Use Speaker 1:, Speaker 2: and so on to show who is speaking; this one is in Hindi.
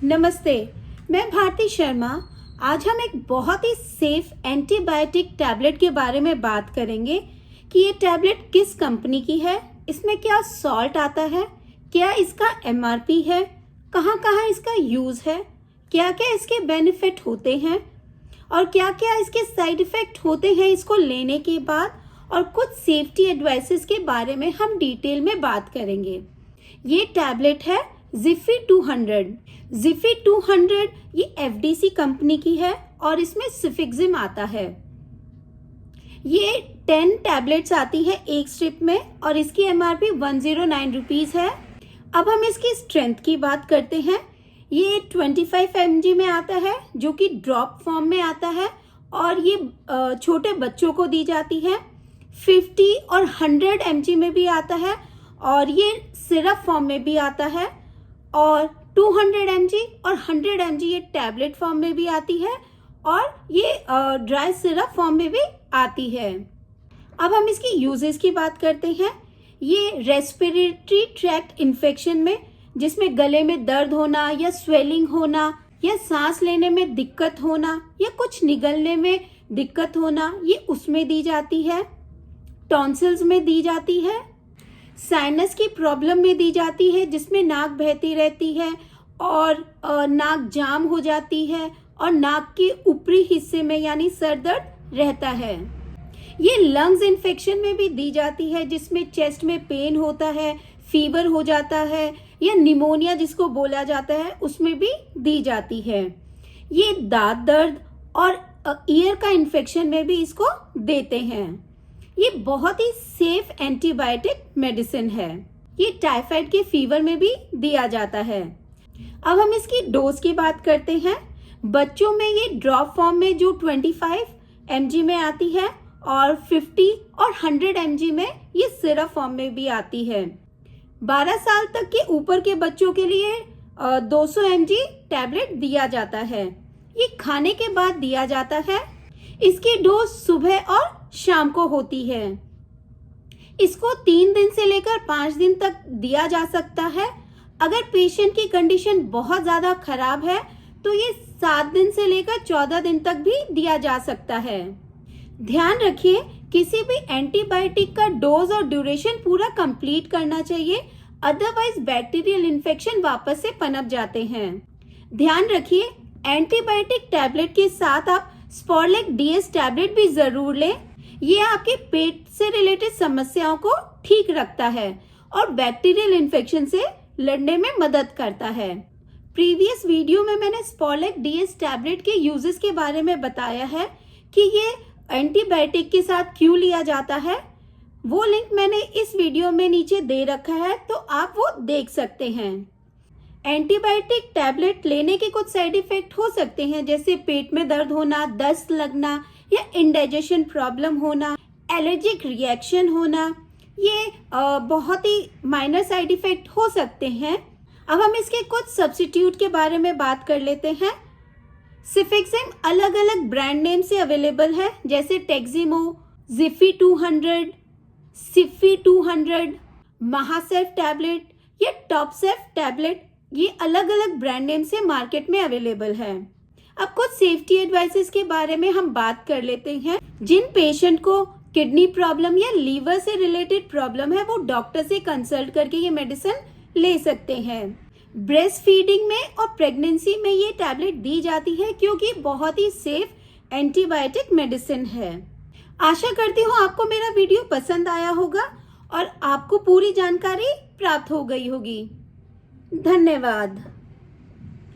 Speaker 1: नमस्ते, मैं भारती शर्मा। आज हम एक बहुत ही सेफ एंटीबायोटिक टैबलेट के बारे में बात करेंगे कि ये टैबलेट किस कंपनी की है, इसमें क्या सॉल्ट आता है, क्या इसका एमआरपी है, कहाँ कहाँ इसका यूज़ है, क्या क्या इसके बेनिफिट होते हैं और क्या क्या इसके साइड इफ़ेक्ट होते हैं इसको लेने के बाद, और कुछ सेफ्टी एडवाइसेस के बारे में हम डिटेल में बात करेंगे। ये टैबलेट है ज़िफ़ी 200। ज़िफ़ी 200 ये एफडीसी कंपनी की है और इसमें सिफिक्सिम आता है। ये 10 टैबलेट्स आती है एक स्ट्रिप में और इसकी एमआरपी 109 रुपीज़ है। अब हम इसकी स्ट्रेंथ की बात करते हैं। ये 25 mg में आता है जो कि ड्रॉप फॉर्म में आता है और ये छोटे बच्चों को दी जाती है। 50 और 100 mg में भी आता है और ये सिरप फॉर्म में भी आता है और 200 mg और 100 mg ये टैबलेट फॉर्म में भी आती है और ये ड्राई सिरप फॉर्म में भी आती है। अब हम इसकी यूजेस की बात करते हैं। ये रेस्पिरेटरी ट्रैक्ट इन्फेक्शन में, जिसमें गले में दर्द होना या स्वेलिंग होना या सांस लेने में दिक्कत होना या कुछ निगलने में दिक्कत होना, ये उसमें दी जाती है। टॉन्सिल्स में दी जाती है। साइनस की प्रॉब्लम में दी जाती है, जिसमें नाक बहती रहती है और नाक जाम हो जाती है और नाक के ऊपरी हिस्से में यानी सर दर्द रहता है। ये लंग्स इन्फेक्शन में भी दी जाती है, जिसमें चेस्ट में पेन होता है, फीवर हो जाता है या निमोनिया जिसको बोला जाता है, उसमें भी दी जाती है। ये दांत दर्द और ईयर का इन्फेक्शन में भी इसको देते हैं। ये बहुत ही सेफ एंटीबायोटिक मेडिसिन है। ये टाइफाइड के फीवर में भी दिया जाता है। अब हम इसकी डोज की बात करते हैं। बच्चों में ये ड्रॉप फॉर्म में जो 25 mg में आती है और 50 और 100 mg में ये सिरप फॉर्म में भी आती है। 12 साल तक के ऊपर के बच्चों के लिए 200 mg टैबलेट दिया जाता है। ये खाने के बाद दिया जाता है। इसकी डोज सुबह और शाम को होती है। इसको 3 दिन से लेकर 5 दिन तक दिया जा सकता है। अगर पेशेंट की कंडीशन बहुत ज़्यादा खराब है तो ये 7 दिन से लेकर 14 दिन तक भी दिया जा सकता है। ध्यान रखिए, किसी भी एंटीबायोटिक का डोज और ड्यूरेशन पूरा कंप्लीट करना चाहिए, अदरवाइज बैक्टीरियल इन्फेक्शन वापस से पनप जाते हैं। ध्यान रखिए, एंटीबायोटिक टैबलेट के साथ आप स्पोरलेक DS टैबलेट भी जरूर लें। ये आपके पेट से रिलेटेड समस्याओं को ठीक रखता है और बैक्टीरियल इन्फेक्शन से लड़ने में मदद करता है। प्रीवियस वीडियो में मैंने स्पोरलेक DS टैबलेट के यूजेस के बारे में बताया है कि ये एंटीबायोटिक के साथ क्यों लिया जाता है। वो लिंक मैंने इस वीडियो में नीचे दे रखा है, तो आप वो देख सकते हैं। एंटीबायोटिक टैबलेट लेने के कुछ साइड इफेक्ट हो सकते हैं, जैसे पेट में दर्द होना, दस्त लगना या इंडाइजेशन प्रॉब्लम होना, एलर्जिक रिएक्शन होना। ये बहुत ही माइनर साइड इफेक्ट हो सकते हैं। अब हम इसके कुछ सब्स्टिट्यूट के बारे में बात कर लेते हैं। सिफिक्सिम अलग अलग ब्रांड नेम से अवेलेबल है, जैसे टेक्सिमो, ज़िफ़ी 200, सिफ़ी 200, महासेफ टैबलेट या टॉपसेफ टैबलेट। ये अलग अलग ब्रांड नेम से मार्केट में अवेलेबल है। अब कुछ सेफ्टी एडवाइसेस के बारे में हम बात कर लेते हैं। जिन पेशेंट को किडनी प्रॉब्लम या लीवर से रिलेटेड प्रॉब्लम है, वो डॉक्टर से कंसल्ट करके ये मेडिसिन ले सकते हैं। ब्रेस्ट फीडिंग में और प्रेगनेंसी में ये टैबलेट दी जाती है, क्योंकि बहुत ही सेफ एंटीबायोटिक मेडिसिन है। आशा करती हूँ आपको मेरा वीडियो पसंद आया होगा और आपको पूरी जानकारी प्राप्त हो गई होगी। धन्यवाद।